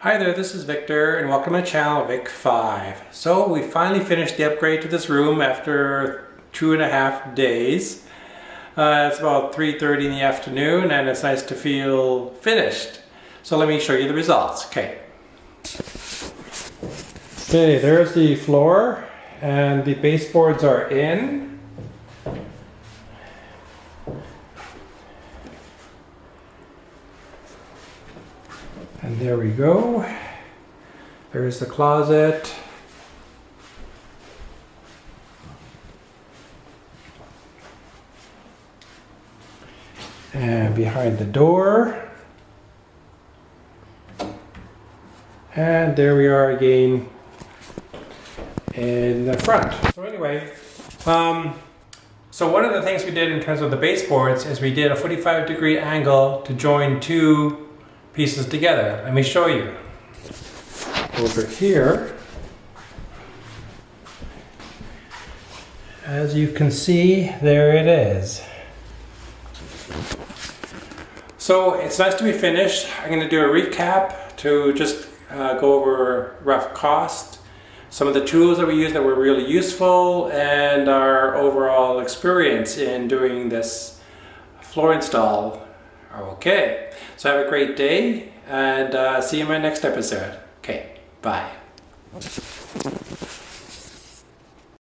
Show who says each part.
Speaker 1: Hi there, this is Victor and welcome to my channel Vic5. So we finally finished the upgrade to this room after 2.5 days. It's about 3:30 in the afternoon and it's nice to feel finished. So let me show you the results. Okay, there's the floor and the baseboards are in. And there we go. There's the closet. And behind the door. And there we are again in the front. So anyway, so one of the things we did in terms of the baseboards is we did a 45-degree angle to join two pieces together. Let me show you. Over here, as you can see, there it is. So it's nice to be finished. I'm going to do a recap to just go over rough cost, some of the tools that we used that were really useful, and our overall experience in doing this floor install. Okay, so have a great day and see you in my next episode. Okay, bye.